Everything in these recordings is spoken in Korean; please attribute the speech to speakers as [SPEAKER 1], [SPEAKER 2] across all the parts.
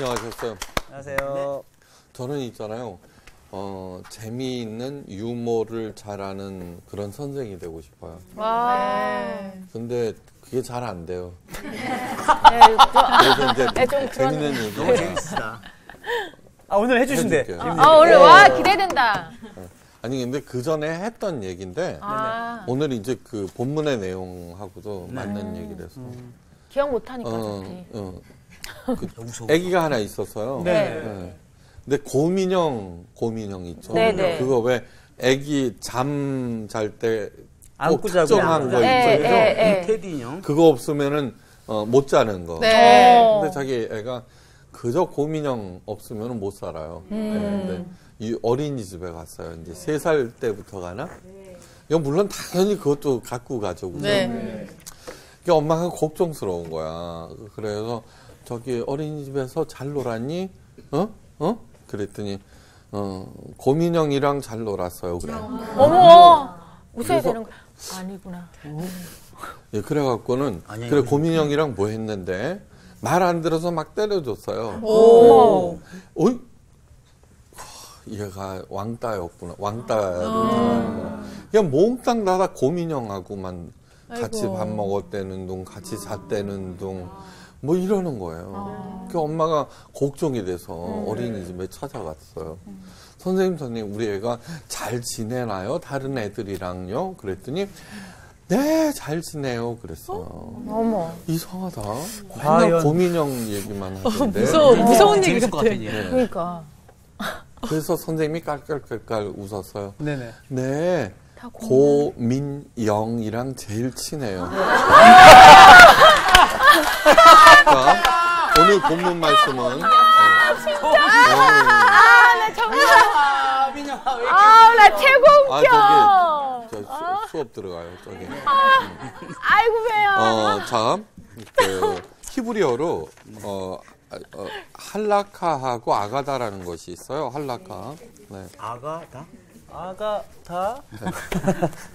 [SPEAKER 1] 안녕하셨어요.
[SPEAKER 2] 안녕하세요.
[SPEAKER 1] 저는 있잖아요. 재미있는 유머를 잘하는 그런 선생이 되고 싶어요. 근데 그게 잘 안 돼요. 그래서 이제
[SPEAKER 3] 좀
[SPEAKER 1] 재밌는 얘기.
[SPEAKER 2] 너무 재밌으시다. 오늘 해주신대.
[SPEAKER 3] 오늘 와 기대된다.
[SPEAKER 1] 아니 근데 그 전에 했던 얘기인데 오늘 이제 그 본문의 내용하고도 맞는 얘기라서.
[SPEAKER 3] 기억 못하니까 좋지.
[SPEAKER 1] 아기가 하나 있었어요.
[SPEAKER 3] 네.
[SPEAKER 1] 근데 고민형 있죠.
[SPEAKER 3] 네네.
[SPEAKER 1] 그거 왜 아기 잠 잘 때 꼭
[SPEAKER 2] 안고 자고
[SPEAKER 1] 특정한 거 있죠.
[SPEAKER 3] 네.
[SPEAKER 2] 테디 인형.
[SPEAKER 1] 그거 없으면은 못 자는 거.
[SPEAKER 3] 네.
[SPEAKER 1] 근데 자기 애가 그저 고민형 없으면 못 살아요. 근데 이 어린이집에 갔어요. 이제 3살 때부터 가나? 이거 물론 당연히 그것도 갖고 가죠. 그죠?
[SPEAKER 3] 네.
[SPEAKER 1] 이게 엄마가 걱정스러운 거야. 그래서 저기 어린이집에서 잘 놀았니? 그랬더니 고민형이랑 잘 놀았어요. 그래.
[SPEAKER 3] 어머 웃어야 되는 거 아니구나.
[SPEAKER 1] 예, 그래갖고는
[SPEAKER 2] 아니에요.
[SPEAKER 1] 그래 고민형이랑 뭐 했는데 말 안 들어서 막 때려줬어요.
[SPEAKER 3] 오.
[SPEAKER 1] 어이? 얘가 왕따였구나. 왕따였구나. 그냥 몽땅 다 고민형하고만 같이 밥 먹었다는 둥, 같이 잤다는 둥, 뭐 이러는 거예요. 그 엄마가 걱정이 돼서 어린이집에 찾아갔어요. 선생님, 우리 애가 잘 지내나요? 다른 애들이랑요? 그랬더니, 네, 잘 지내요. 그랬어요.
[SPEAKER 3] 어머.
[SPEAKER 1] 이상하다.
[SPEAKER 2] 과연.
[SPEAKER 1] 맨날 고민형 얘기만 하는데.
[SPEAKER 4] 무서운 얘기
[SPEAKER 2] 재밌을 것
[SPEAKER 4] 같아.
[SPEAKER 2] 같은 얘기.
[SPEAKER 3] 그러니까.
[SPEAKER 1] 그래서 선생님이 깔깔깔깔 웃었어요.
[SPEAKER 2] 네네.
[SPEAKER 1] 네,
[SPEAKER 3] 다
[SPEAKER 1] 고민영이랑 제일 친해요. 자, 오늘 본문 말씀은
[SPEAKER 3] 나 최고 웃겨.
[SPEAKER 1] 저기 수업 들어가요. 저기.
[SPEAKER 3] 아이고 배야.
[SPEAKER 1] 자, 그 히브리어로 할라카하고 아가다라는 것이 있어요. 할라카. 네.
[SPEAKER 2] 아가다?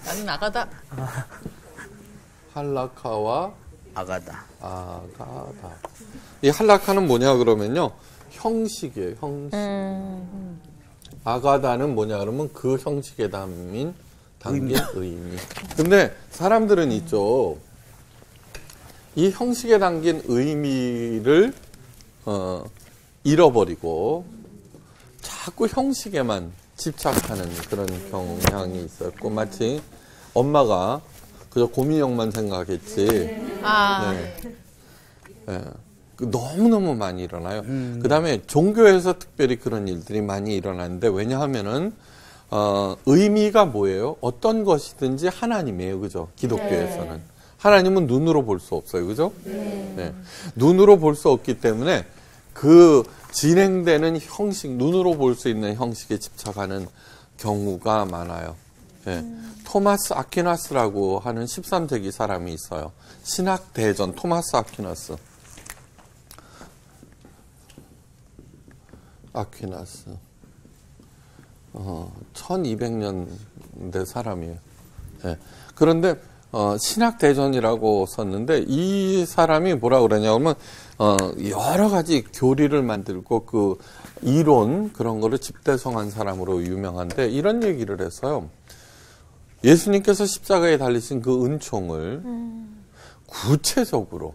[SPEAKER 4] 나는 나가다.
[SPEAKER 1] 할라카와
[SPEAKER 2] 아가다.
[SPEAKER 1] 아가다. 이 할라카는 뭐냐 그러면요. 형식이에요. 형식. 아가다는 뭐냐 그러면 그 형식에 담긴 의미. 근데 사람들은 있죠. 이 형식에 담긴 의미를 잃어버리고 자꾸 형식에만 집착하는 그런 경향이 있었고 마치 엄마가 그저 고민형만 생각했지. 네. 네. 너무너무 많이 일어나요. 그다음에 종교에서 특별히 그런 일들이 많이 일어나는데 왜냐하면은 의미가 뭐예요? 어떤 것이든지 하나님이에요. 그죠? 기독교에서는. 하나님은 눈으로 볼 수 없어요. 그죠? 네. 눈으로 볼 수 없기 때문에 그 진행되는 형식, 눈으로 볼 수 있는 형식에 집착하는 경우가 많아요. 네. 토마스 아퀴나스라고 하는 13세기 사람이 있어요. 신학 대전 토마스 아퀴나스. 1200년대 사람이에요. 네. 그런데 신학대전이라고 썼는데 이 사람이 뭐라 그러냐면 여러 가지 교리를 만들고 그 이론 그런 거를 집대성한 사람으로 유명한데 이런 얘기를 했어요. 예수님께서 십자가에 달리신 그 은총을 구체적으로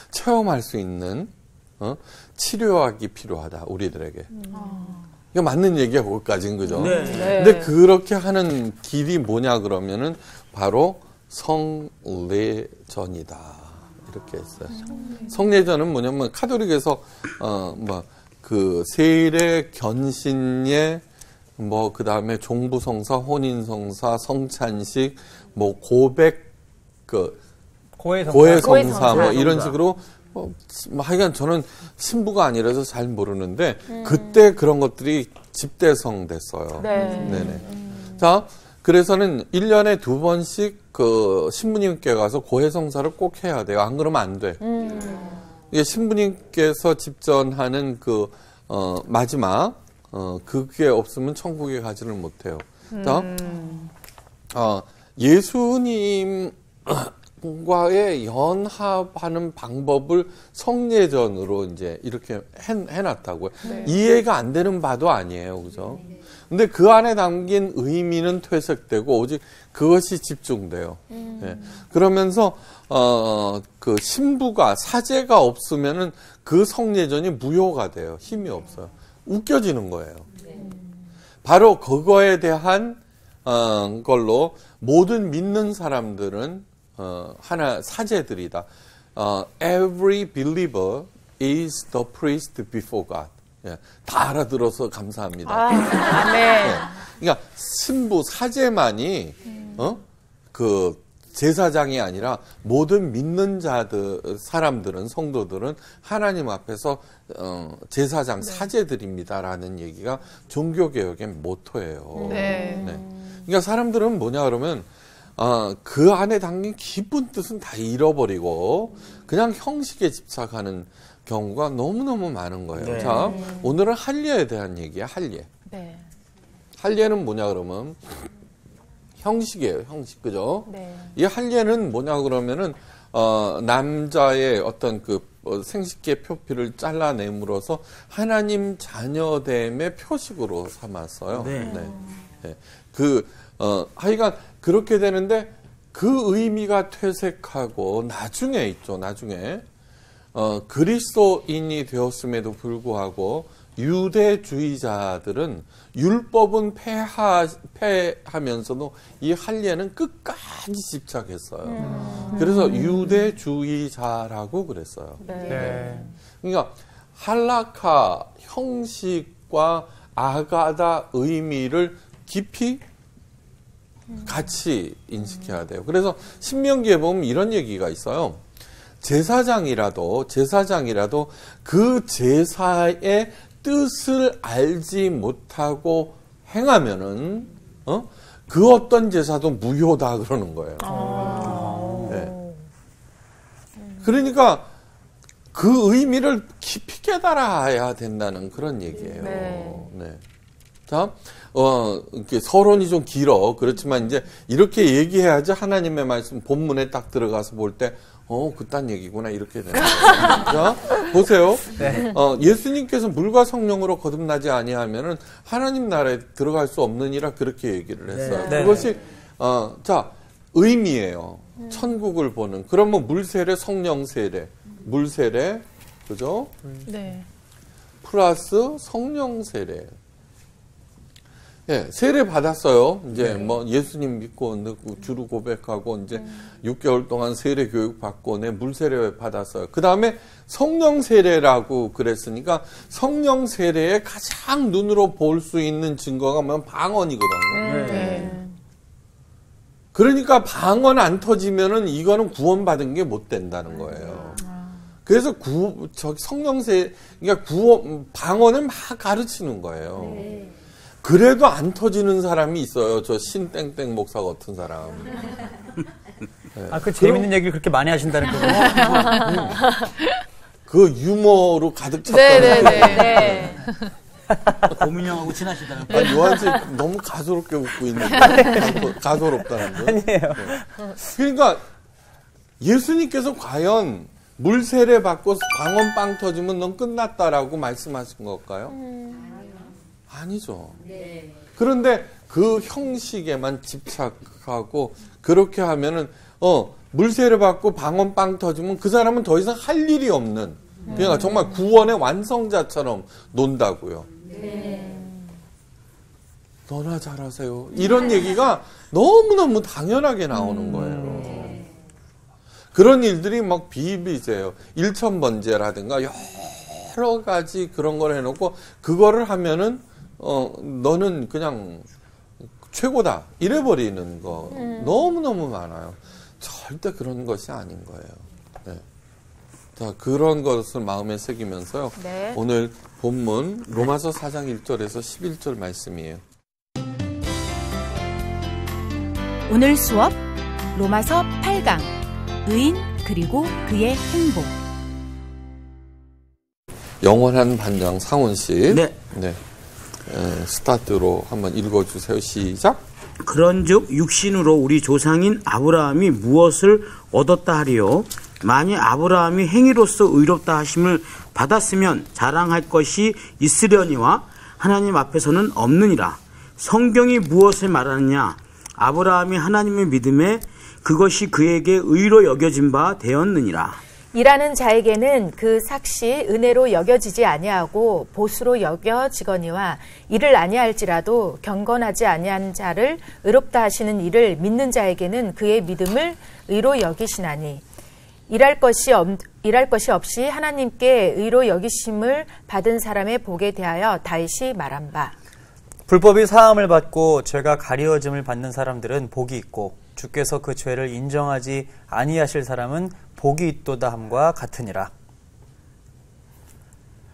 [SPEAKER 1] 체험할 수 있는 치료학이 필요하다 우리들에게. 이거 맞는 얘기야 그것까지는 그죠?
[SPEAKER 2] 네.
[SPEAKER 1] 근데 그렇게 하는 길이 뭐냐 그러면은 바로 성례전이다 이렇게 했어요. 성례전은 뭐냐면 카톨릭에서 그 세례 견신예 뭐 그다음에 종부성사 혼인성사 성찬식 뭐 고백 고해성사 뭐 이런 식으로 하여간 저는 신부가 아니라서 잘 모르는데 그때 그런 것들이 집대성 됐어요. 네네. 자, 그래서는 1년에 2번씩 그 신부님께 가서 고해성사를 꼭 해야 돼요. 안 그러면 안 돼. 이게 신부님께서 집전하는 그 마지막 그게 없으면 천국에 가지를 못해요. 자, 예수님 과의 연합하는 방법을 성례전으로 이제 이렇게 해놨다고요. 네. 이해가 안 되는 바도 아니에요. 그죠? 근데 그 안에 담긴 의미는 퇴색되고 오직 그것이 집중돼요. 예. 그러면서, 그 신부가, 사제가 없으면은 그 성례전이 무효가 돼요. 힘이 없어요. 웃겨지는 거예요. 바로 그거에 대한, 걸로 모든 믿는 사람들은 하나 사제들이다. Every believer is the priest before God. 예, 다 알아들어서 감사합니다.
[SPEAKER 3] 네.
[SPEAKER 1] 예, 그러니까 신부 사제만이 그 제사장이 아니라 모든 믿는 사람들은 성도들은 하나님 앞에서 제사장 사제들입니다라는 얘기가 종교개혁의 모토예요.
[SPEAKER 3] 네.
[SPEAKER 1] 네. 그러니까 사람들은 뭐냐 그러면 그 안에 담긴 깊은 뜻은 다 잃어버리고 그냥 형식에 집착하는 경우가 너무너무 많은 거예요.
[SPEAKER 2] 네.
[SPEAKER 1] 자, 오늘은 할례에 대한 얘기야, 할례.
[SPEAKER 3] 네.
[SPEAKER 1] 할례는 뭐냐 그러면 형식이에요, 형식. 그죠?
[SPEAKER 3] 네.
[SPEAKER 1] 이 할례는 뭐냐 그러면은 남자의 어떤 그 생식계 표피를 잘라내므로써 하나님 자녀됨의 표식으로 삼았어요.
[SPEAKER 2] 네.
[SPEAKER 1] 네. 하여간 그렇게 되는데 그 의미가 퇴색하고 나중에 있죠. 나중에 그리스도인이 되었음에도 불구하고 유대주의자들은 율법은 폐하면서도 이 할례는 끝까지 집착했어요. 그래서 유대주의자라고 그랬어요.
[SPEAKER 3] 네.
[SPEAKER 1] 그러니까 할라카 형식과 아가다 의미를 깊이 같이 인식해야 돼요. 그래서 신명기에 보면 이런 얘기가 있어요. 제사장이라도 그 제사의 뜻을 알지 못하고 행하면은 그 어떤 제사도 무효다 그러는 거예요. 네. 그러니까 그 의미를 깊이 깨달아야 된다는 그런 얘기예요. 네. 자, 이렇게 서론이 좀 길어. 그렇지만 이제 이렇게 얘기해야지 하나님의 말씀 본문에 딱 들어가서 볼 때, 그딴 얘기구나. 이렇게 되는 거예요. 자, 보세요.
[SPEAKER 2] 네.
[SPEAKER 1] 예수님께서 물과 성령으로 거듭나지 아니하면은 하나님 나라에 들어갈 수 없느니라 그렇게 얘기를 했어요.
[SPEAKER 2] 네.
[SPEAKER 1] 그것이, 자, 의미예요. 천국을 보는. 그러면 물세례, 성령 세례. 물세례, 그죠?
[SPEAKER 3] 네.
[SPEAKER 1] 플러스 성령 세례. 예, 세례 받았어요. 이제 뭐 예수님 믿고 주로 고백하고 이제 6개월 동안 세례 교육 받고 물세례 받았어요. 그 다음에 성령 세례라고 그랬으니까 성령 세례의 가장 눈으로 볼 수 있는 증거가 뭐냐면 방언이거든요. 그러니까 방언 안 터지면은 이거는 구원받은 게 못 된다는 거예요. 그래서 그러니까 방언을 막 가르치는 거예요. 그래도 안 터지는 사람이 있어요. 저 신땡땡 목사 같은 사람. 네.
[SPEAKER 2] 그 재밌는 얘기를 그렇게 많이 하신다는 거군요.
[SPEAKER 1] 그 유머로 가득 찼다는
[SPEAKER 3] 네.
[SPEAKER 2] 고민형하고 친하시다는 거.
[SPEAKER 1] 요한 씨 너무 가소롭게 웃고 있는데. 가소롭다는 거.
[SPEAKER 2] 아니에요.
[SPEAKER 1] 네. 그러니까 예수님께서 과연 물 세례 받고 방언 빵 터지면 넌 끝났다라고 말씀하신 걸까요? 아니죠. 그런데 그 형식에만 집착하고 그렇게 하면은 물 세례 받고 방언 빵 터지면 그 사람은 더 이상 할 일이 없는 그러니까 정말 구원의 완성자처럼 논다고요. 너나 잘하세요. 이런 얘기가 너무너무 당연하게 나오는 거예요. 그런 일들이 막 비일비재해요. 일천번제라든가 여러 가지 그런 걸 해놓고 그거를 하면은 너는 그냥 최고다 이래버리는 거 너무너무 많아요. 절대 그런 것이 아닌 거예요. 네. 자, 그런 것을 마음에 새기면서요.
[SPEAKER 3] 네.
[SPEAKER 1] 오늘 본문 로마서 4장 1절에서 11절 말씀이에요.
[SPEAKER 5] 오늘 수업 로마서 8강 의인 그리고 그의 행복.
[SPEAKER 1] 영원한 반장 상훈 씨.
[SPEAKER 2] 네.
[SPEAKER 1] 스타트로 한번 읽어주세요. 시작.
[SPEAKER 6] 그런즉 육신으로 우리 조상인 아브라함이 무엇을 얻었다 하리요? 만일 아브라함이 행위로서 의롭다 하심을 받았으면 자랑할 것이 있으려니와 하나님 앞에서는 없느니라. 성경이 무엇을 말하느냐? 아브라함이 하나님의 믿음에 그것이 그에게 의로 여겨진 바 되었느니라.
[SPEAKER 3] 일하는 자에게는 그 삭시 은혜로 여겨지지 아니하고 보수로 여겨지거니와 이를 아니할지라도 경건하지 아니한 자를 의롭다 하시는 이를 믿는 자에게는 그의 믿음을 의로 여기시나니 일할 것이 없이 하나님께 의로 여기심을 받은 사람의 복에 대하여 다윗이 말한 바.
[SPEAKER 2] 불법이 사함을 받고 죄가 가리워짐을 받는 사람들은 복이 있고 주께서 그 죄를 인정하지 아니하실 사람은 복이 있도다 함과 같으니라.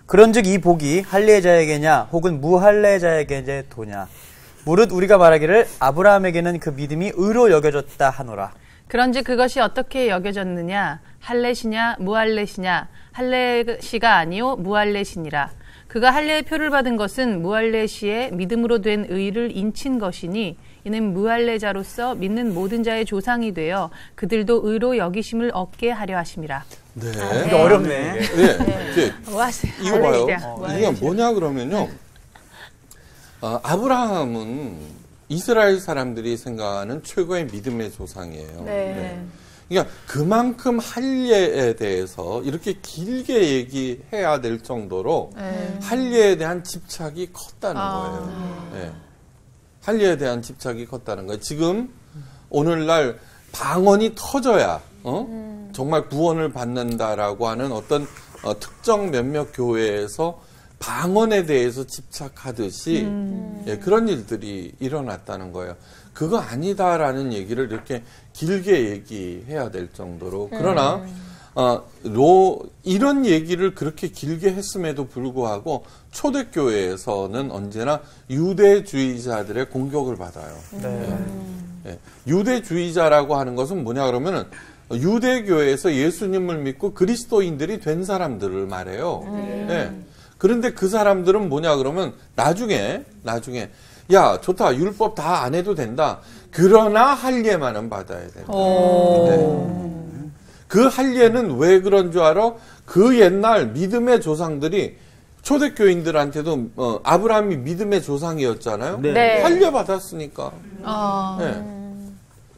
[SPEAKER 2] 그런즉 이 복이 할례자에게냐 혹은 무할례자에게 도냐? 무릇 우리가 말하기를 아브라함에게는 그 믿음이 의로 여겨졌다 하노라.
[SPEAKER 4] 그런즉 그것이 어떻게 여겨졌느냐? 할례시냐 무할례시냐? 할례시가 아니요 무할례시니라. 그가 할례의 표를 받은 것은 무할례시의 믿음으로 된 의를 인친 것이니 이는 무할례자로서 믿는 모든 자의 조상이 되어 그들도 의로 여기심을 얻게 하려 하심이라.
[SPEAKER 1] 네.
[SPEAKER 2] 이게 어렵네.
[SPEAKER 1] 네.
[SPEAKER 4] 뭐 하세요?
[SPEAKER 1] 이거 봐요.
[SPEAKER 4] 할렐루야.
[SPEAKER 1] 이게 뭐냐 그러면요. 아브라함은 이스라엘 사람들이 생각하는 최고의 믿음의 조상이에요.
[SPEAKER 3] 네.
[SPEAKER 1] 그러니까 그만큼 할례에 대해서 이렇게 길게 얘기해야 될 정도로 할례에 대한 집착이 컸다는 거예요. 네. 할례에 대한 집착이 컸다는 거예요. 지금 오늘날 방언이 터져야 정말 구원을 받는다라고 하는 어떤 특정 몇몇 교회에서 방언에 대해서 집착하듯이 그런 일들이 일어났다는 거예요. 그거 아니다라는 얘기를 이렇게 길게 얘기해야 될 정도로. 그러나 이런 얘기를 그렇게 길게 했음에도 불구하고 초대교회에서는 언제나 유대주의자들의 공격을 받아요. 네. 유대주의자라고 하는 것은 뭐냐 그러면은 유대교회에서 예수님을 믿고 그리스도인들이 된 사람들을 말해요. 네. 그런데 그 사람들은 뭐냐 그러면 나중에 야 좋다 율법 다 안 해도 된다. 그러나 할례만은 받아야 된다. 네. 그 할례는 왜 그런 줄 알아? 그 옛날 믿음의 조상들이 초대교인들한테도 아브라함이 믿음의 조상이었잖아요.
[SPEAKER 3] 네.
[SPEAKER 1] 할례 받았으니까. 네.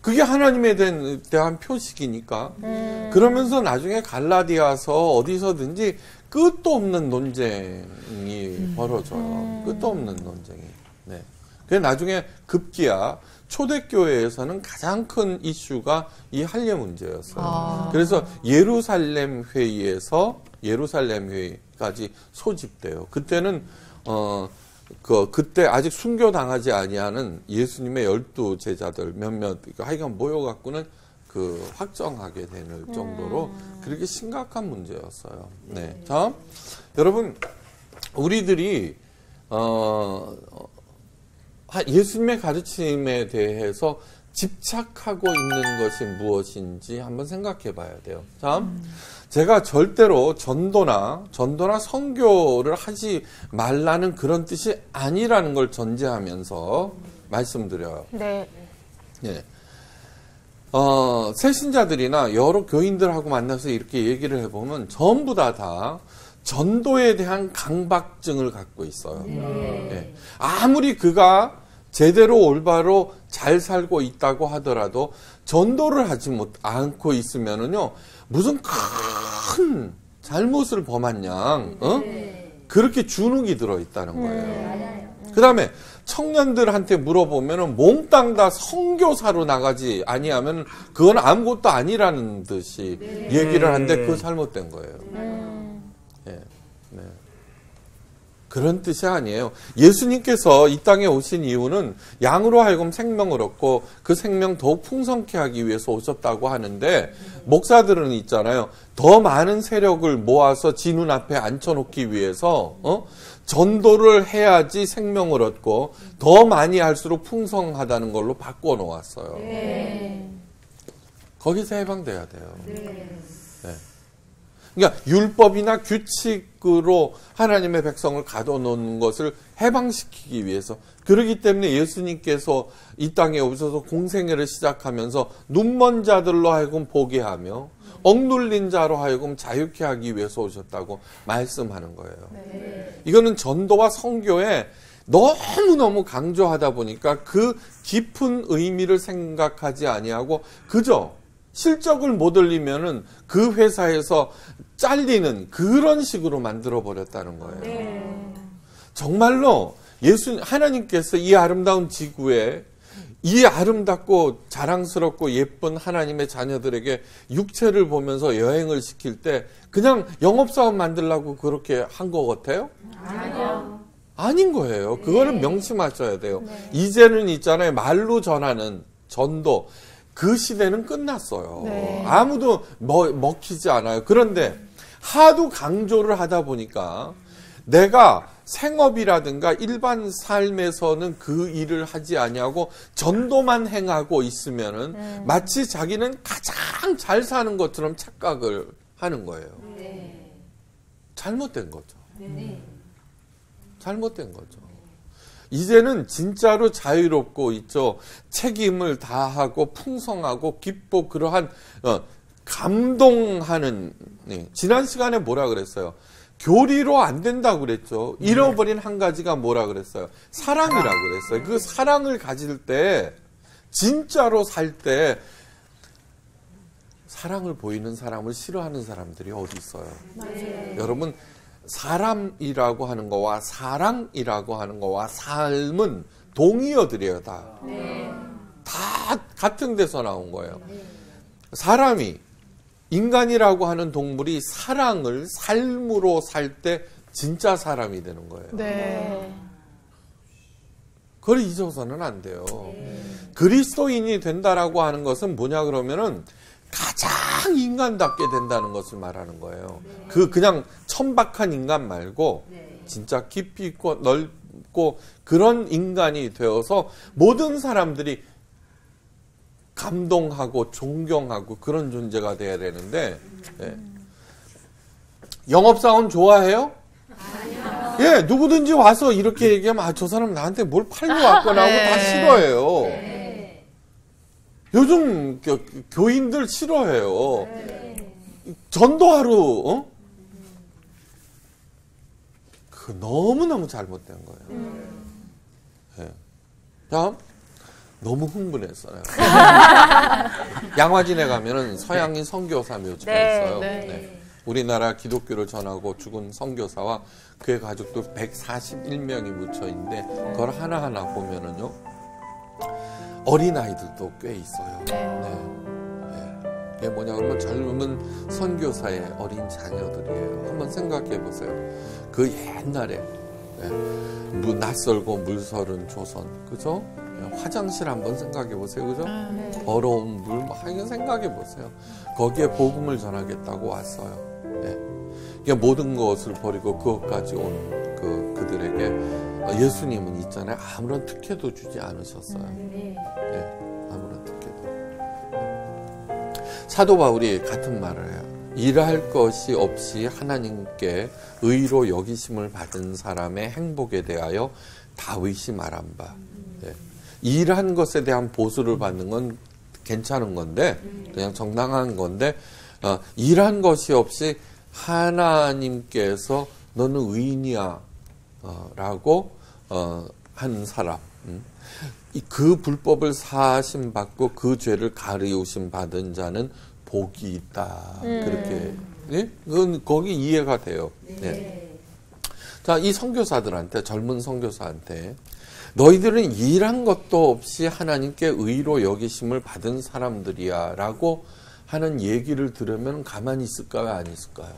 [SPEAKER 1] 그게 하나님에 대한 표식이니까. 그러면서 나중에 갈라디아서 어디서든지 끝도 없는 논쟁이 벌어져요. 끝도 없는 논쟁이. 네. 그래서 나중에 급기야 초대교회에서는 가장 큰 이슈가 이 할례 문제였어요. 그래서 예루살렘 회의까지 소집돼요. 그때는 그때 아직 순교당하지 아니하는 예수님의 12 제자들 몇몇 하여간 모여갖고는 확정하게 되는 정도로 그렇게 심각한 문제였어요. 네. 자, 여러분, 우리들이, 예수님의 가르침에 대해서 집착하고 있는 것이 무엇인지 한번 생각해 봐야 돼요. 자, 제가 절대로 전도나 선교를 하지 말라는 그런 뜻이 아니라는 걸 전제하면서 말씀드려요.
[SPEAKER 3] 네.
[SPEAKER 1] 예. 새신자들이나 여러 교인들하고 만나서 이렇게 얘기를 해보면 전부 다 전도에 대한 강박증을 갖고 있어요. 예. 아무리 그가 제대로 올바로 잘 살고 있다고 하더라도 전도를 하지 않고 있으면은요, 무슨 큰 잘못을 범한 양, 그렇게 주눅이 들어 있다는 거예요. 그 다음에 청년들한테 물어보면은 몽땅 다 선교사로 나가지 아니하면 그건 아무것도 아니라는 듯이 얘기를 하는데 그거 잘못된 거예요. 예. 네. 그런 뜻이 아니에요. 예수님께서 이 땅에 오신 이유는 양으로 하여금 생명을 얻고 그 생명 더욱 풍성케 하기 위해서 오셨다고 하는데, 목사들은 있잖아요. 더 많은 세력을 모아서 지 눈앞에 앉혀놓기 위해서 전도를 해야지 생명을 얻고 더 많이 할수록 풍성하다는 걸로 바꿔놓았어요. 거기서 해방돼야 돼요. 네. 그러니까 율법이나 규칙으로 하나님의 백성을 가둬놓는 것을 해방시키기 위해서. 그렇기 때문에 예수님께서 이 땅에 오셔서 공생애를 시작하면서 눈먼 자들로 하여금 보게 하며 억눌린 자로 하여금 자유케 하기 위해서 오셨다고 말씀하는 거예요. 네. 이거는 전도와 선교에 너무너무 강조하다 보니까 그 깊은 의미를 생각하지 아니하고 그저 실적을 못 올리면은 그 회사에서 잘리는 그런 식으로 만들어 버렸다는 거예요. 네. 정말로 하나님께서 이 아름다운 지구에 이 아름답고 자랑스럽고 예쁜 하나님의 자녀들에게 육체를 보면서 여행을 시킬 때 그냥 영업사업 만들려고 그렇게 한 것 같아요? 아니요. 아닌 거예요. 그거를 명심하셔야 돼요. 네. 이제는 있잖아요. 말로 전하는 전도. 그 시대는 끝났어요. 네. 아무도 먹히지 않아요. 그런데 하도 강조를 하다 보니까 내가 생업이라든가 일반 삶에서는 그 일을 하지 아니하고 전도만 행하고 있으면은 마치 자기는 가장 잘 사는 것처럼 착각을 하는 거예요. 네. 잘못된 거죠. 네. 잘못된 거죠. 이제는 진짜로 자유롭고 있죠. 책임을 다하고 풍성하고 기쁘고 그러한 감동하는. 지난 시간에 뭐라 그랬어요? 교리로 안 된다고 그랬죠. 잃어버린 한 가지가 뭐라 그랬어요? 사랑이라고 그랬어요. 그 사랑을 가질 때 진짜로 살 때 사랑을 보이는 사람을 싫어하는 사람들이 어디 있어요? 맞아요. 여러분 사람이라고 하는 거와 사랑이라고 하는 거와 삶은 동의어들이에요. 다. 네. 다 같은 데서 나온 거예요. 사람이 인간이라고 하는 동물이 사랑을 삶으로 살 때 진짜 사람이 되는 거예요. 네. 그걸 잊어서는 안 돼요. 네. 그리스도인이 된다라고 하는 것은 뭐냐 그러면은 가장 인간답게 된다는 것을 말하는 거예요. 네. 그냥 천박한 인간 말고 진짜 깊이 있고 넓고 그런 인간이 되어서 모든 사람들이 감동하고 존경하고 그런 존재가 돼야 되는데 예. 영업사원 좋아해요? 아니요. 예, 누구든지 와서 이렇게 얘기하면 저 사람 나한테 뭘 팔고 왔거나 하고 다 싫어해요. 네. 요즘 교인들 싫어해요. 네. 전도하러 너무너무 잘못된 거예요. 예. 다음 너무 흥분했어요. 양화진에 가면은 서양인 선교사 묘지가 있어요. 네. 네. 우리나라 기독교를 전하고 죽은 선교사와 그의 가족들 141명이 묻혀 있는데 그걸 하나하나 보면은요 어린아이들도 꽤 있어요. 네. 네. 이게 뭐냐 그러면 젊은 선교사의 어린 자녀들이에요. 한번 생각해 보세요. 그 옛날에 네. 낯설고 물서른 조선, 그죠? 화장실 한번 생각해 보세요. 그죠? 네. 더러운 물, 이거 생각해 보세요. 거기에 복음을 전하겠다고 왔어요. 네. 이게 모든 것을 버리고 그것까지 온 그들에게 예수님은 있잖아요. 아무런 특혜도 주지 않으셨어요. 네. 아무런 특혜도. 사도 바울이 같은 말을 해요. 일할 것이 없이 하나님께 의로 여기심을 받은 사람의 행복에 대하여 다윗이 말한 바. 네. 일한 것에 대한 보수를 받는 건 괜찮은 건데 그냥 정당한 건데 일한 것이 없이 하나님께서 너는 의인이야 라고 한 사람 그 불법을 사하심 받고 그 죄를 가리우심 받은 자는 복이 있다. 그렇게 네? 그건 거기 이해가 돼요. 네. 자, 이 선교사들한테 젊은 선교사한테 너희들은 일한 것도 없이 하나님께 의로 여기심을 받은 사람들이야 라고 하는 얘기를 들으면 가만히 있을까요? 안 있을까요?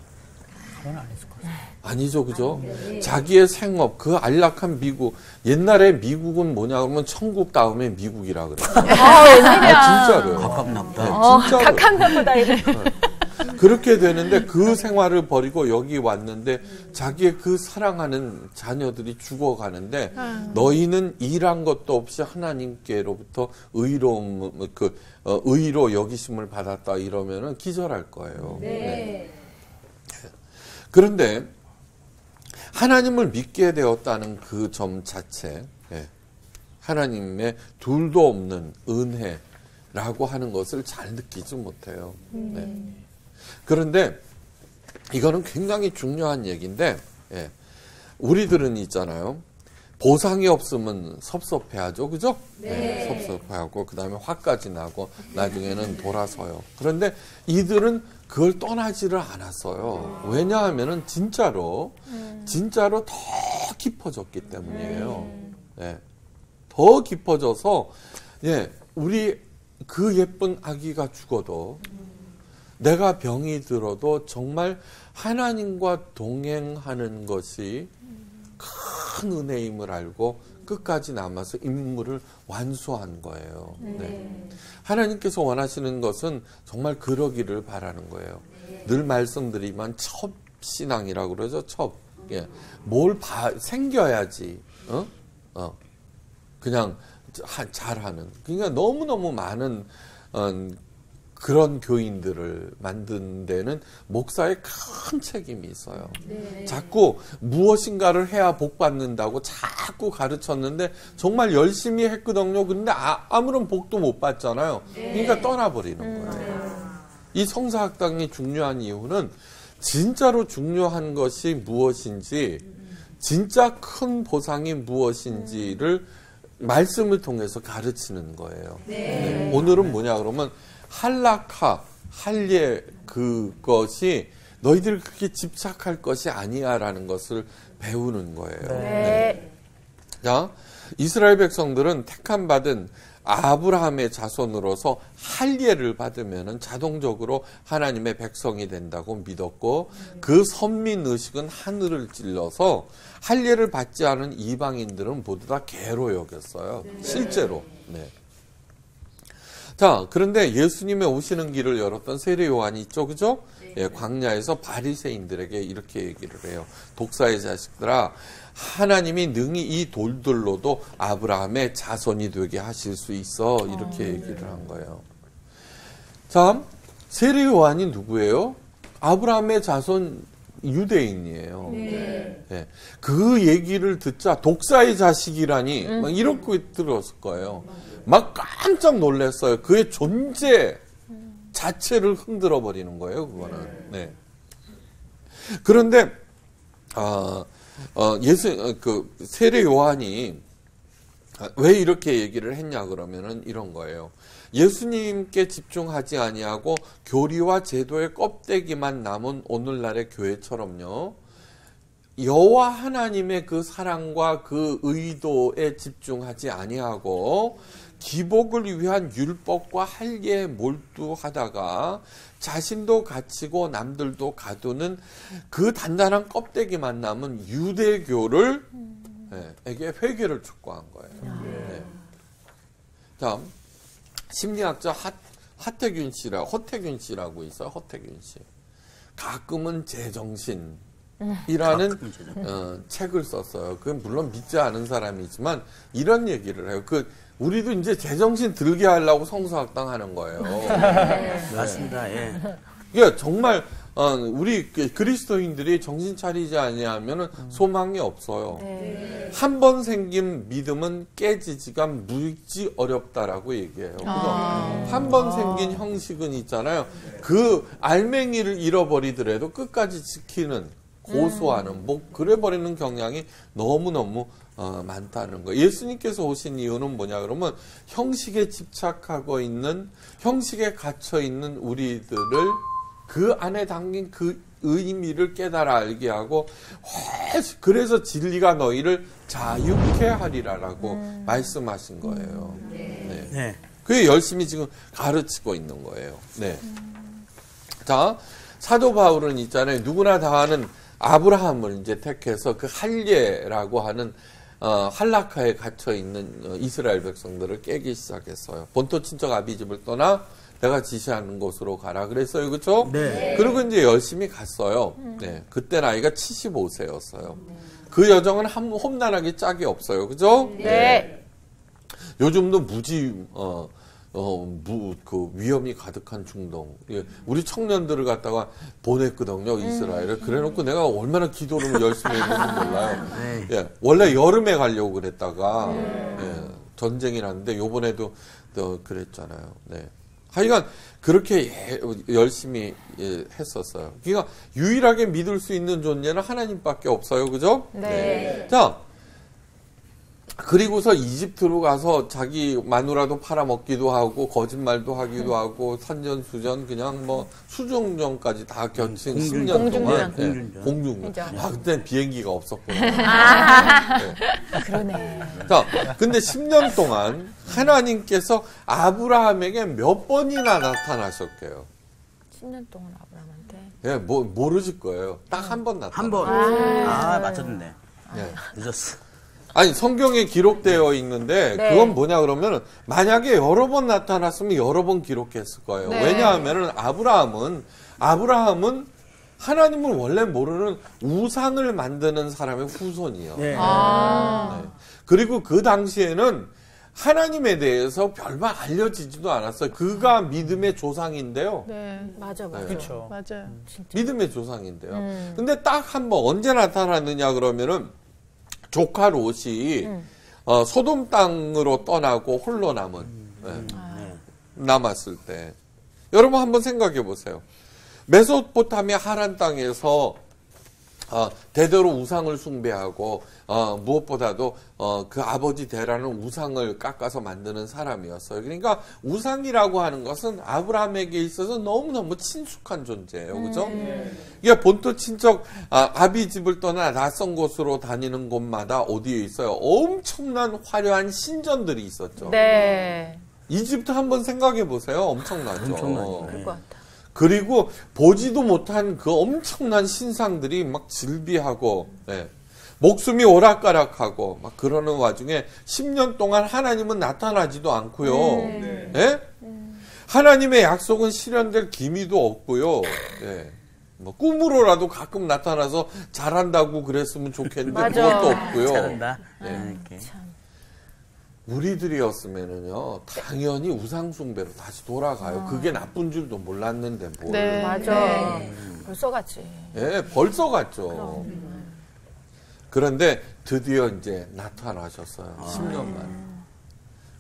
[SPEAKER 2] 가만히 안 있을 것 같아요.
[SPEAKER 1] 아니죠, 그죠? 자기의 생업, 그 안락한 미국. 옛날에 미국은 뭐냐 그러면 천국 다음에 미국이라 그래요.
[SPEAKER 4] 웬일이야.
[SPEAKER 1] 진짜로요.
[SPEAKER 6] 가깝나 보다.
[SPEAKER 1] 네, 진짜로.
[SPEAKER 3] 가깝나 보다.
[SPEAKER 1] 그렇게 되는데 그 생활을 버리고 여기 왔는데 자기의 그 사랑하는 자녀들이 죽어가는데 너희는 일한 것도 없이 하나님께로부터 의로 여기심을 받았다 이러면은 기절할 거예요. 네. 그런데 하나님을 믿게 되었다는 그 점 자체, 하나님의 둘도 없는 은혜라고 하는 것을 잘 느끼지 못해요. 그런데 이거는 굉장히 중요한 얘기인데, 우리들은 있잖아요. 보상이 없으면 섭섭해하죠. 그죠? 섭섭해하고 그 다음에 화까지 나고 나중에는 돌아서요. 그런데 이들은 그걸 떠나지를 않았어요. 왜냐하면은 진짜로 더 깊어졌기 때문이에요. 더 깊어져서 우리 그 예쁜 아기가 죽어도 내가 병이 들어도 정말 하나님과 동행하는 것이 큰 은혜임을 알고 끝까지 남아서 임무를 완수한 거예요. 하나님께서 원하시는 것은 정말 그러기를 바라는 거예요. 늘 말씀드리면 첩신앙이라고 그러죠. 첩. 뭘 생겨야지. 그냥 잘하는. 그러니까 너무너무 많은 그런 교인들을 만든 데는 목사의 큰 책임이 있어요. 자꾸 무엇인가를 해야 복 받는다고 자꾸 가르쳤는데 정말 열심히 했거든요. 근데 아무런 복도 못 받잖아요. 그러니까 떠나버리는 거예요. 이 성사학당이 중요한 이유는 진짜로 중요한 것이 무엇인지, 진짜 큰 보상이 무엇인지를 말씀을 통해서 가르치는 거예요. 오늘은 뭐냐 그러면 할라카, 할례 그것이 너희들 그렇게 집착할 것이 아니야라는 것을 배우는 거예요. 자, 이스라엘 백성들은 택함 받은 아브라함의 자손으로서 할례를 받으면 자동적으로 하나님의 백성이 된다고 믿었고, 그 선민 의식은 하늘을 찔러서 할례를 받지 않은 이방인들은 모두 다 개로 여겼어요. 실제로. 자, 그런데 예수님의 오시는 길을 열었던 세례 요한이 있죠, 그죠? 광야에서 바리새인들에게 이렇게 얘기를 해요. 독사의 자식들아, 하나님이 능히 이 돌들로도 아브라함의 자손이 되게 하실 수 있어. 이렇게 얘기를 한 거예요. 자, 세례 요한이 누구예요? 아브라함의 자손 유대인이에요. 그 얘기를 듣자 독사의 자식이라니 막 이렇게 들었을 거예요. 막 깜짝 놀랐어요. 그의 존재 자체를 흔들어 버리는 거예요. 그거는. 그런데 그 세례 요한이 왜 이렇게 얘기를 했냐 그러면은 이런 거예요. 예수님께 집중하지 아니하고 교리와 제도의 껍데기만 남은 오늘날의 교회처럼요. 여호와 하나님의 그 사랑과 그 의도에 집중하지 아니하고 기복을 위한 율법과 할례에 몰두하다가 자신도 갇히고 남들도 가두는 그 단단한 껍데기만 남은 유대교를 에게 회개를 촉구한 거예요. 다음 심리학자 허태균 씨라고 있어요. 허태균 씨. 가끔은 제정신이라는 책을 썼어요. 그건 물론 믿지 않은 사람이지만 이런 얘기를 해요. 우리도 이제 제정신 들게 하려고 성서학당 하는 거예요.
[SPEAKER 6] 맞습니다.
[SPEAKER 1] 이게 정말 우리 그리스도인들이 정신 차리지 아니하면 소망이 없어요. 한 번 생긴 믿음은 깨지지가 무지 어렵다라고 얘기해요. 한 번 생긴 형식은 있잖아요. 그 알맹이를 잃어버리더라도 끝까지 지키는, 고수하는, 그래버리는 경향이 너무너무 많다는 거예요. 예수님께서 오신 이유는 뭐냐 그러면 형식에 집착하고 있는, 형식에 갇혀 있는 우리들을 그 안에 담긴 그 의미를 깨달아 알게 하고, 그래서 진리가 너희를 자유케 하리라라고 말씀하신 거예요. 그게 열심히 지금 가르치고 있는 거예요. 자, 사도 바울은 있잖아요. 누구나 다 아는 아브라함을 이제 택해서 그 할례라고 하는 할라카에 갇혀 있는 이스라엘 백성들을 깨기 시작했어요. 본토 친척 아비집을 떠나 내가 지시하는 곳으로 가라 그랬어요. 그렇죠? 그리고 이제 열심히 갔어요. 그때 나이가 75세였어요. 그 여정은 험난하게 짝이 없어요. 그죠? 요즘도 무지 그 위험이 가득한 중동. 예, 우리 청년들을 갖다가 보냈거든요, 이스라엘에. 그래놓고 내가 얼마나 기도를 열심히 했는지 몰라요. 예, 원래 여름에 가려고 그랬다가, 예, 전쟁이 났는데, 요번에도 또 그랬잖아요. 네. 하여간, 그렇게 열심히 했었어요. 그러니까, 유일하게 믿을 수 있는 존재는 하나님밖에 없어요. 그죠?
[SPEAKER 3] 네.
[SPEAKER 1] 자, 그리고서 이집트로 가서 자기 마누라도 팔아먹기도 하고 거짓말도 하기도 하고 산전수전 그냥 뭐 수종전까지 다 겨친 10년 동안 공중전. 아 그때 비행기가 없었구나. 네.
[SPEAKER 3] 그러네.
[SPEAKER 1] 자, 근데 10년 동안 하나님께서 아브라함에게 몇 번이나 나타나셨게요?
[SPEAKER 3] 10년 동안 아브라함한테.
[SPEAKER 1] 예, 모르실 거예요. 딱 한 번 나타나.
[SPEAKER 6] 한 번. 맞췄네.
[SPEAKER 1] 네.
[SPEAKER 6] 늦었어.
[SPEAKER 1] 아니 성경에 기록되어 있는데
[SPEAKER 3] 네.
[SPEAKER 1] 그건 뭐냐 그러면 만약에 여러 번 나타났으면 여러 번 기록했을 거예요.
[SPEAKER 3] 네.
[SPEAKER 1] 왜냐하면 아브라함은 하나님을 원래 모르는 우상을 만드는 사람의 후손이에요.
[SPEAKER 6] 네.
[SPEAKER 1] 네. 그리고 그 당시에는 하나님에 대해서 별반 알려지지도 않았어요. 그가 믿음의 조상인데요.
[SPEAKER 4] 네.
[SPEAKER 3] 맞아.
[SPEAKER 1] 네.
[SPEAKER 2] 그렇죠.
[SPEAKER 4] 맞아요.
[SPEAKER 1] 믿음의 조상인데요. 근데 딱 한 번 언제 나타났느냐 그러면은 조카 롯이 소돔 땅으로 떠나고 홀로 남은 남았을 때 여러분 한번 생각해 보세요. 메소포타미아 하란 땅에서 대대로 우상을 숭배하고 무엇보다도 그 아버지 대라는 우상을 깎아서 만드는 사람이었어요. 그러니까 우상이라고 하는 것은 아브라함에게 있어서 너무너무 친숙한 존재예요. 그죠? 이게 본토 친척 아비 집을 떠나 낯선 곳으로 다니는 곳마다 어디에 있어요? 엄청난 화려한 신전들이 있었죠.
[SPEAKER 3] 네.
[SPEAKER 1] 이집트 한번 생각해 보세요. 엄청나죠.
[SPEAKER 3] 그럴 것 같아.
[SPEAKER 1] 그리고 보지도 못한 그 엄청난 신상들이 막 질비하고 목숨이 오락가락하고 막 그러는 와중에 10년 동안 하나님은 나타나지도 않고요. 하나님의 약속은 실현될 기미도 없고요. 뭐 꿈으로라도 가끔 나타나서 잘한다고 그랬으면 좋겠는데
[SPEAKER 3] 맞아.
[SPEAKER 1] 그것도 없고요.
[SPEAKER 6] 잘한다.
[SPEAKER 1] 우리들이었으면은요 당연히 우상숭배로 다시 돌아가요. 그게 나쁜 줄도 몰랐는데 뭘.
[SPEAKER 4] 네.
[SPEAKER 3] 맞아. 벌써 갔지.
[SPEAKER 1] 예, 벌써 갔죠. 그런데 드디어 이제 나타나셨어요. 10년 만에.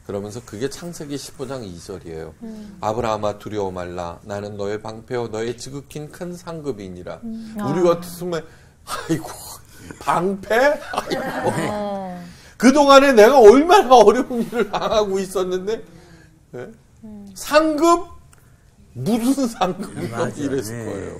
[SPEAKER 1] 그러면서 그게 창세기 15장 2절이에요. 아브라함아 두려워 말라. 나는 너의 방패요 너의 지극히 큰 상급이니라. 우리 같으면 아이고 방패? 아이고. 그동안에 내가 얼마나 어려운 일을 당하고 있었는데 상급? 무슨 상급이야 이랬을 거예요.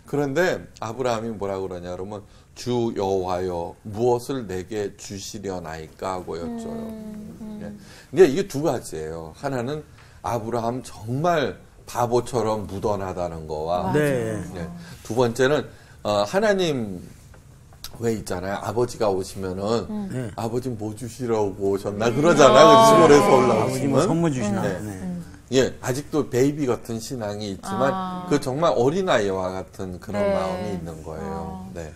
[SPEAKER 1] 그런데 아브라함이 뭐라 그러냐 그러면 주 여호와여 무엇을 내게 주시려나이까 하고 여쭤요. 근데 이게 두 가지예요. 하나는 아브라함 정말 바보처럼 무던하다는 거와 두 번째는 하나님 왜 있잖아요. 아버지가 오시면은 아버지 뭐 주시라고 오셨나 그러잖아요. 시골에서 올라오시면
[SPEAKER 6] 아버지 뭐 선물 주시나.
[SPEAKER 1] 예, 아직도 베이비 같은 신앙이 있지만 그 정말 어린아이와 같은 그런 마음이 있는 거예요. 네.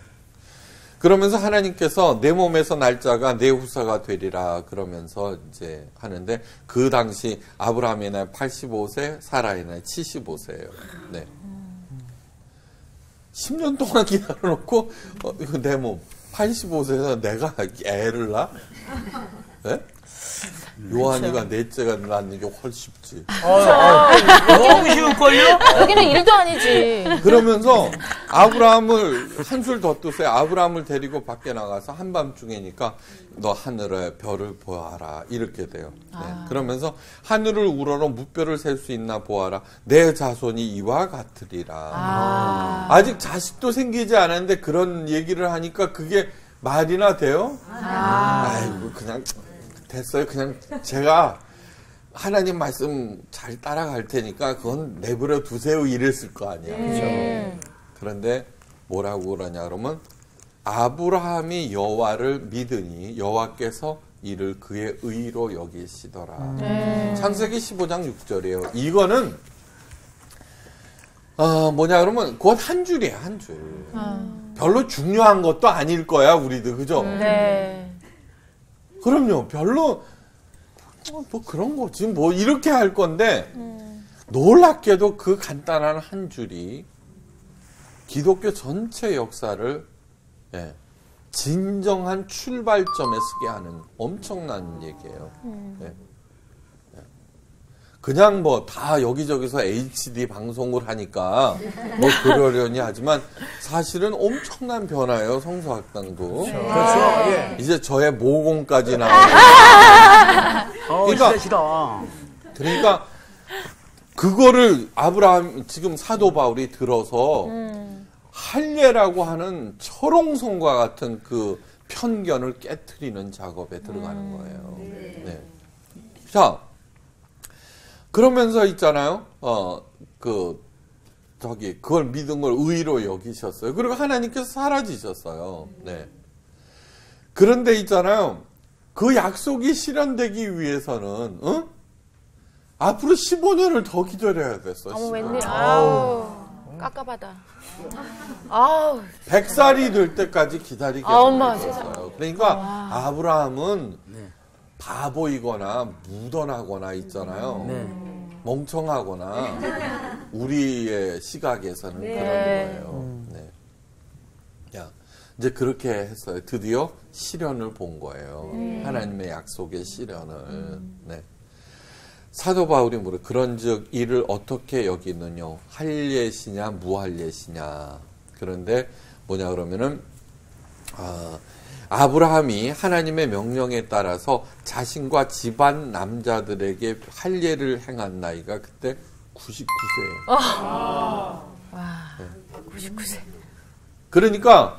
[SPEAKER 1] 그러면서 하나님께서 내 몸에서 날짜가 내 후사가 되리라 그러면서 이제 하는데 그 당시 아브라함의 나이 85세, 사라의 나이 75세예요. 네. 10년 동안 기다려놓고 이거 내 몸 85세에서 내가 애를 낳아? 네? 요한이가 넷째가 낳는 게 훨씬 쉽지.
[SPEAKER 6] 너무 쉬울걸요?
[SPEAKER 3] 여기는 일도 아니지.
[SPEAKER 1] 그러면서 아브라함을 한술 더 뜨세요. 아브라함을 데리고 밖에 나가서 한밤중에니까 너 하늘의 별을 보아라 이렇게 돼요. 네. 그러면서 하늘을 우러러 무뼈를 셀 수 있나 보아라. 내 자손이 이와 같으리라. 아직 자식도 생기지 않았는데 그런 얘기를 하니까 그게 말이나 돼요? 아이고 그냥 됐어요. 그냥 제가 하나님 말씀 잘 따라갈 테니까 그건 내버려 두세요 이랬을 거 아니야. 그렇죠? 그런데 뭐라고 그러냐 그러면 아브라함이 여호와를 믿으니 여호와께서 이를 그의 의로 여기시더라. 창세기 15장 6절이에요. 이거는 뭐냐 그러면 그건 한 줄이에요. 한 줄. 별로 중요한 것도 아닐 거야 우리도. 그죠?
[SPEAKER 3] 네.
[SPEAKER 1] 그럼요. 별로 뭐 그런 거지. 뭐 이렇게 할 건데 놀랍게도 그 간단한 한 줄이 기독교 전체 역사를 진정한 출발점에 쓰게 하는 엄청난 얘기예요. 그냥 뭐 다 여기저기서 HD 방송을 하니까 뭐 그러려니 하지만 사실은 엄청난 변화예요. 성서학당도.
[SPEAKER 6] 그렇죠. 예.
[SPEAKER 1] 이제 저의 모공까지 나오고. 그러니까 그거를 아브라함 지금 사도 바울이 들어서 할례라고 하는 철옹성과 같은 그 편견을 깨트리는 작업에 들어가는 거예요. 네. 자, 그러면서 있잖아요. 그걸 믿은 걸 의로 여기셨어요. 그리고 하나님께서 사라지셨어요. 네. 그런데 있잖아요. 그 약속이 실현되기 위해서는, 앞으로 15년을 더 기다려야 됐어.
[SPEAKER 3] 어머, 웬일. 아우, 깝깝하다. 아우.
[SPEAKER 1] 100살이 될 때까지 기다리게
[SPEAKER 3] 엄마,
[SPEAKER 1] 됐어요. 그러니까 아브라함은 바보이거나 무던하거나 있잖아요. 멍청하거나 우리의 시각에서는 그런 거예요. 네. 야, 이제 그렇게 했어요. 드디어 실현을 본 거예요. 하나님의 약속의 실현을. 네. 사도 바울이 물어 그런즉 이를 어떻게 여기느냐 할례시냐 무할례시냐. 그런데 뭐냐 그러면은 아브라함이 하나님의 명령에 따라서 자신과 집안 남자들에게 할례를 행한 나이가 그때 99세예요.
[SPEAKER 3] 와, 99세.
[SPEAKER 1] 그러니까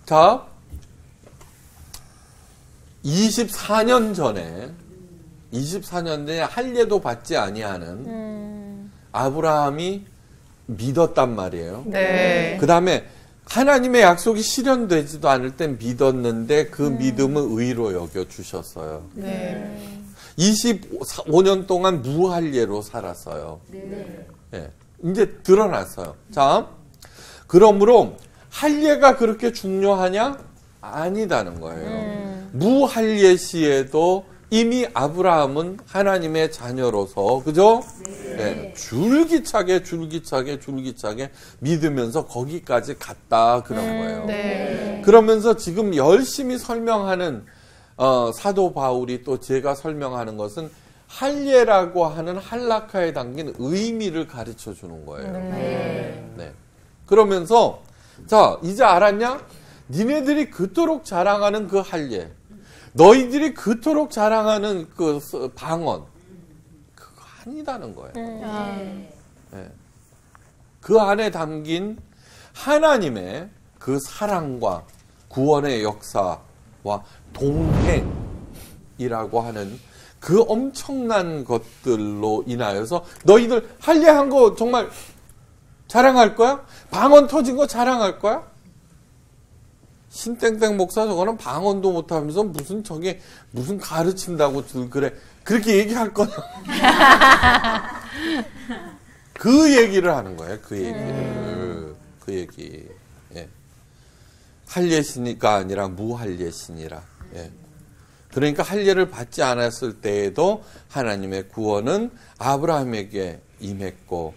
[SPEAKER 1] 자 24년 전에 할례도 받지 아니하는 아브라함이 믿었단 말이에요.
[SPEAKER 4] 네.
[SPEAKER 1] 그 다음에 하나님의 약속이 실현되지도 않을 땐 믿었는데 그 믿음을 의로 여겨주셨어요.
[SPEAKER 4] 네.
[SPEAKER 1] 25년 동안 무할례로 살았어요. 네. 이제 드러났어요. 자, 그러므로 할례가 그렇게 중요하냐? 아니다는 거예요. 무할례 시에도 이미 아브라함은 하나님의 자녀로서 그죠? 네. 줄기차게 믿으면서 거기까지 갔다 그런 거예요.
[SPEAKER 4] 네.
[SPEAKER 1] 그러면서 지금 열심히 설명하는 사도 바울이 또 제가 설명하는 것은 할례라고 하는 할라카에 담긴 의미를 가르쳐 주는 거예요. 네. 그러면서 자 이제 알았냐? 니네들이 그토록 자랑하는 그 할례, 너희들이 그토록 자랑하는 그 방언, 그거 아니다는 거예요. 네. 그 안에 담긴 하나님의 그 사랑과 구원의 역사와 동행이라고 하는 그 엄청난 것들로 인하여서 너희들 할례한 거 정말 자랑할 거야? 방언 터진 거 자랑할 거야? 신땡땡 목사 저거는 방언도 못하면서 무슨 가르친다고 그래 그렇게 얘기할 거냐? 그 얘기를 하는 거예요. 그 얘기. 예. 할례시니까 아니라 무할례시니라. 예. 그러니까 할례를 받지 않았을 때에도 하나님의 구원은 아브라함에게 임했고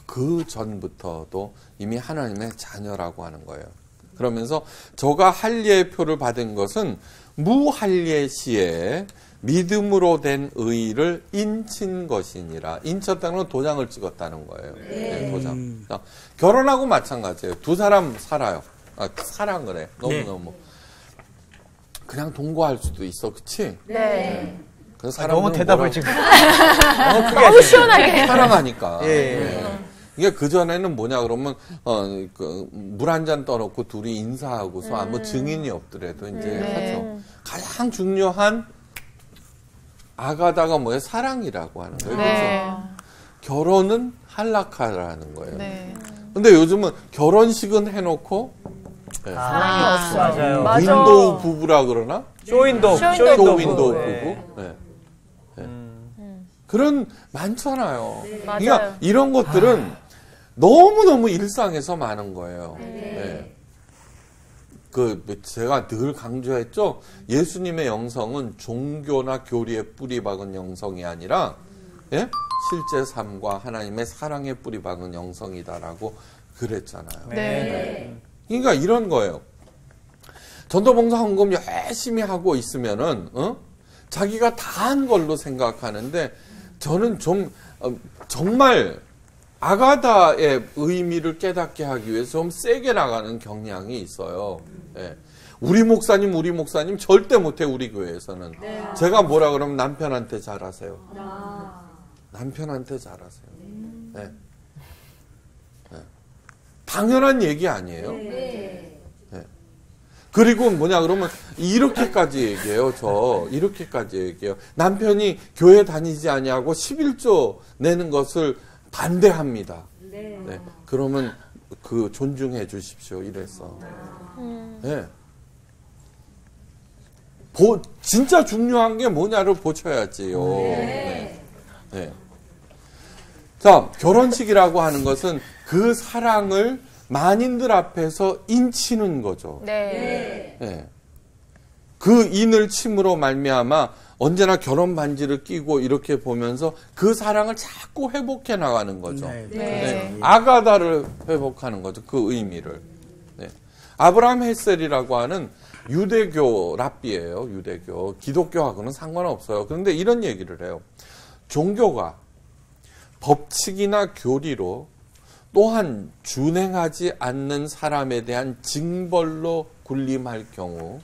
[SPEAKER 1] 그 전부터도 이미 하나님의 자녀라고 하는 거예요. 그러면서 저가 할례의 표를 받은 것은 무할례 시에 믿음으로 된 의를 인친 것이니라. 인쳤다는 건 도장을 찍었다는 거예요. 네, 도장. 결혼하고 마찬가지예요. 두 사람 살아요. 사랑 그래. 너무너무. 그냥 동거할 수도 있어. 그치?
[SPEAKER 3] 네.
[SPEAKER 2] 너무 대답을 지금. 너무 크게
[SPEAKER 3] 너무 시원하게.
[SPEAKER 1] 사랑하니까.
[SPEAKER 2] 예.
[SPEAKER 1] 네. 이게 그전에는 뭐냐 그러면 물 한 잔 떠놓고 둘이 인사하고서 아무 증인이 없더라도 이제 하죠. 가장 중요한 아가다가 뭐예요? 사랑이라고 하는 거예요.
[SPEAKER 4] 네.
[SPEAKER 1] 그래서 결혼은 할라카라는 거예요.
[SPEAKER 4] 네.
[SPEAKER 1] 근데 요즘은 결혼식은 해놓고
[SPEAKER 3] 사랑이 없어.
[SPEAKER 2] 맞아요.
[SPEAKER 3] 맞아.
[SPEAKER 1] 윈도우 부부라 그러나?
[SPEAKER 2] 쇼윈도우
[SPEAKER 1] 쇼윈도우
[SPEAKER 2] 네.
[SPEAKER 1] 부부. 네. 그런 많잖아요.
[SPEAKER 3] 맞아요.
[SPEAKER 1] 그러니까 이런 것들은 너무너무 일상에서 많은 거예요. 네. 제가 늘 강조했죠. 예수님의 영성은 종교나 교리에 뿌리 박은 영성이 아니라, 예? 실제 삶과 하나님의 사랑에 뿌리 박은 영성이다라고 그랬잖아요.
[SPEAKER 4] 네.
[SPEAKER 1] 그러니까 이런 거예요. 전도봉사 헌금 열심히 하고 있으면은, 자기가 다 한 걸로 생각하는데, 저는 정말 아가다의 의미를 깨닫게 하기 위해서 좀 세게 나가는 경향이 있어요. 예. 우리 목사님 절대 못해, 우리 교회에서는. 제가 뭐라 그러면 남편한테 잘하세요. 남편한테 잘하세요. 예. 예. 당연한 얘기 아니에요. 그리고 그러면 이렇게까지 얘기해요. 이렇게까지 얘기해요. 남편이 교회 다니지 아니하고 11조 내는 것을 반대합니다. 네. 그러면 존중해 주십시오. 이래서. 네. 진짜 중요한 게 뭐냐를 보셔야지요. 네. 네. 자, 결혼식이라고 하는 것은 그 사랑을 만인들 앞에서 인치는 거죠.
[SPEAKER 3] 네.
[SPEAKER 1] 네. 그 인을 침으로 말미암아 언제나 결혼 반지를 끼고 이렇게 보면서 그 사랑을 자꾸 회복해 나가는 거죠.
[SPEAKER 2] 네.
[SPEAKER 1] 네. 아가다를 회복하는 거죠. 그 의미를. 네. 아브라함 헬셀이라고 하는 유대교 랍비예요. 유대교. 기독교하고는 상관없어요. 그런데 이런 얘기를 해요. 종교가 법칙이나 교리로 또한 준행하지 않는 사람에 대한 징벌로 군림할 경우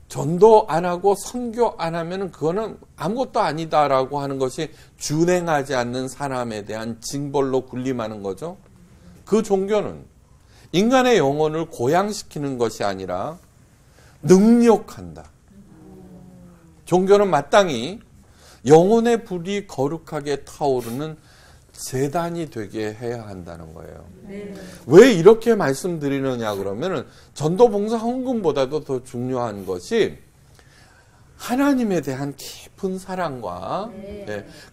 [SPEAKER 1] 전도 안 하고 선교 안 하면 그거는 아무것도 아니다라고 하는 것이 준행하지 않는 사람에 대한 징벌로 군림하는 거죠. 그 종교는 인간의 영혼을 고양시키는 것이 아니라 능욕한다. 종교는 마땅히 영혼의 불이 거룩하게 타오르는 재단이 되게 해야 한다는 거예요. 왜 이렇게 말씀드리느냐 그러면은 전도봉사 헌금보다도 더 중요한 것이 하나님에 대한 깊은 사랑과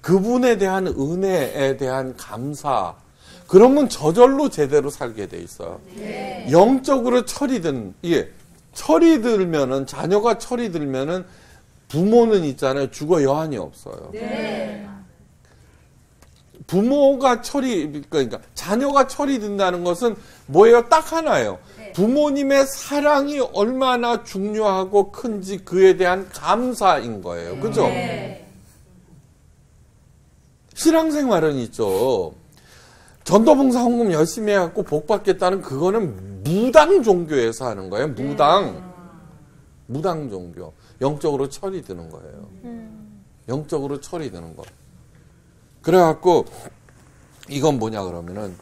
[SPEAKER 1] 그분에 대한 은혜에 대한 감사. 그러면 저절로 제대로 살게 돼 있어요. 영적으로 철이 들면은 자녀가 철이 들면은 부모는 있잖아요. 죽어 여한이 없어요. 부모가 그러니까 자녀가 철이 든다는 것은 뭐예요? 딱 하나예요. 부모님의 사랑이 얼마나 중요하고 큰지 그에 대한 감사인 거예요. 그죠? 신앙생활은 있죠. 전도봉사 헌금 열심히 해갖고 복 받겠다는 그거는 무당 종교에서 하는 거예요. 무당 종교. 영적으로 철이 드는 거예요. 영적으로 철이 드는 거. 그래갖고 이건 뭐냐 그러면은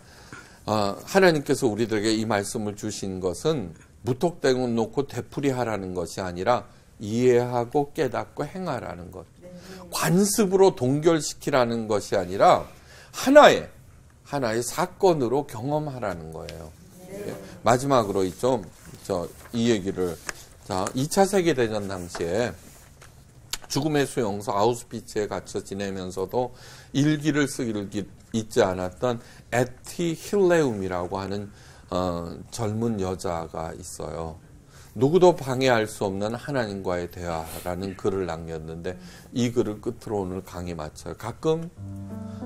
[SPEAKER 1] 하나님께서 우리들에게 이 말씀을 주신 것은 무턱대고 놓고 되풀이하라는 것이 아니라 이해하고 깨닫고 행하라는 것. 관습으로 동결시키라는 것이 아니라 하나의 사건으로 경험하라는 거예요. 마지막으로 이 얘기를 2차 세계대전 당시에 죽음의 수용소 아우슈비츠에 갇혀 지내면서도 일기를 쓰기를 잊지 않았던 에티 힐레움이라고 하는 젊은 여자가 있어요. 누구도 방해할 수 없는 하나님과의 대화라는 글을 남겼는데 이 글을 끝으로 오늘 강의 마쳐요. 가끔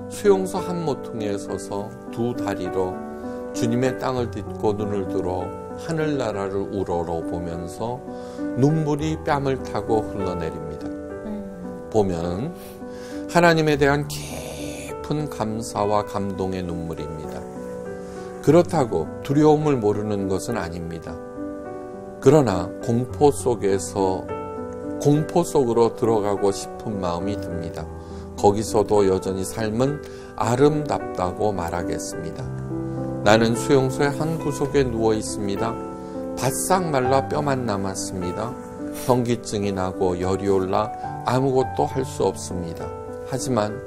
[SPEAKER 1] 수용소 한 모퉁이에 서서 두 다리로 주님의 땅을 딛고 눈을 들어 하늘나라를 우러러보면서 눈물이 뺨을 타고 흘러내립니다. 보면 하나님에 대한 깊은 감사와 감동의 눈물입니다. 그렇다고 두려움을 모르는 것은 아닙니다. 그러나 공포 속으로 들어가고 싶은 마음이 듭니다. 거기서도 여전히 삶은 아름답다고 말하겠습니다. 나는 수용소의 한 구석에 누워 있습니다. 바싹 말라 뼈만 남았습니다. 현기증이 나고 열이 올라 아무것도 할 수 없습니다. 하지만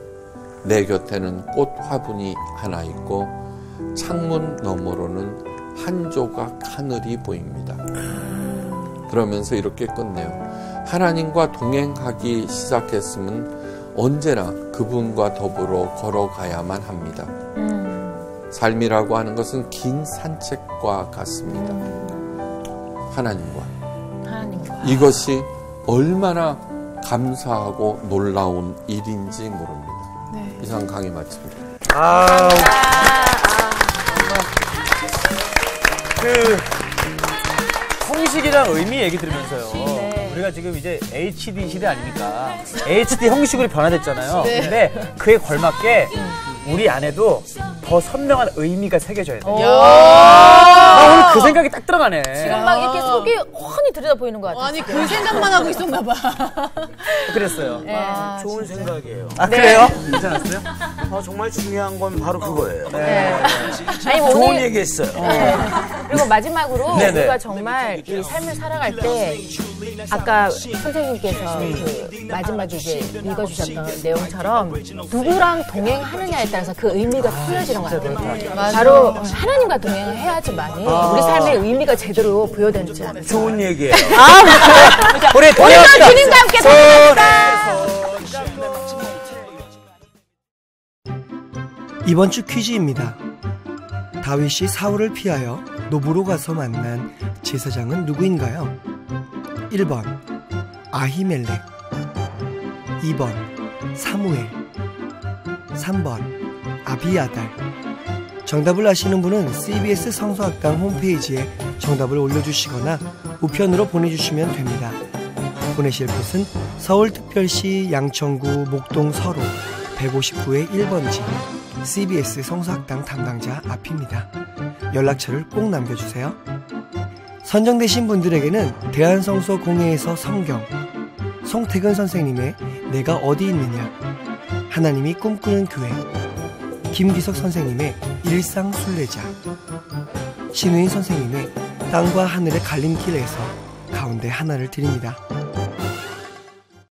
[SPEAKER 1] 내 곁에는 꽃 화분이 하나 있고 창문 너머로는 한 조각 하늘이 보입니다. 그러면서 이렇게 끝내요. 하나님과 동행하기 시작했으면 언제나 그분과 더불어 걸어가야만 합니다. 삶이라고 하는 것은 긴 산책과 같습니다. 하나님과. 이것이 얼마나 감사하고 놀라운 일인지 모릅니다. 네. 이상 강의 마칩니다.
[SPEAKER 2] 형식이랑 의미 얘기 들으면서요. 네. 우리가 지금 이제 HD 시대 아닙니까? HD 형식으로 변화됐잖아요. 네. 근데 그에 걸맞게 우리 안에도 더 선명한 의미가 새겨져야 돼요. 오늘 그 생각이 딱 들어가네.
[SPEAKER 3] 지금 막 이렇게 속이 훤히 들여다 보이는 것 같아요.
[SPEAKER 4] 아니, 그 생각만 하고 있었나 봐.
[SPEAKER 2] 그랬어요.
[SPEAKER 3] 네.
[SPEAKER 6] 좋은 생각이에요.
[SPEAKER 2] 그래요? 괜찮았어요?
[SPEAKER 6] 정말 중요한 건 바로 그거예요.
[SPEAKER 3] 네. 아니, 뭐
[SPEAKER 6] 좋은
[SPEAKER 3] 오늘,
[SPEAKER 6] 얘기했어요.
[SPEAKER 3] 네. 그리고 마지막으로 우리가 정말 이 삶을 살아갈 때 아까 선생님께서 그 마지막에 이제 읽어주셨던 내용처럼 누구랑 동행하느냐에 따라서 그 의미가 틀려지는 것 같아요. 바로 하나님과 동행을 해야지만이 우리 삶의 의미가 제대로 부여되지 않을까.
[SPEAKER 6] 좋은 얘기예요.
[SPEAKER 2] 우리
[SPEAKER 3] 오늘도 주님과 함께 동행합시다.
[SPEAKER 7] 이번 주 퀴즈입니다. 다윗이 사울을 피하여 노브로 가서 만난 제사장은 누구인가요? 1번 아히멜렉, 2번 사무엘, 3번 아비아달. 정답을 아시는 분은 CBS 성서학당 홈페이지에 정답을 올려주시거나 우편으로 보내주시면 됩니다. 보내실 곳은 서울특별시 양천구 목동 서로 159의 1번지 CBS 성서학당 담당자 앞입니다. 연락처를 꼭 남겨주세요. 선정되신 분들에게는 대한성서공회에서 성경, 송태근 선생님의 내가 어디 있느냐, 하나님이 꿈꾸는 교회, 김기석 선생님의 일상순례자, 신우인 선생님의 땅과 하늘의 갈림길에서 가운데 하나를 드립니다.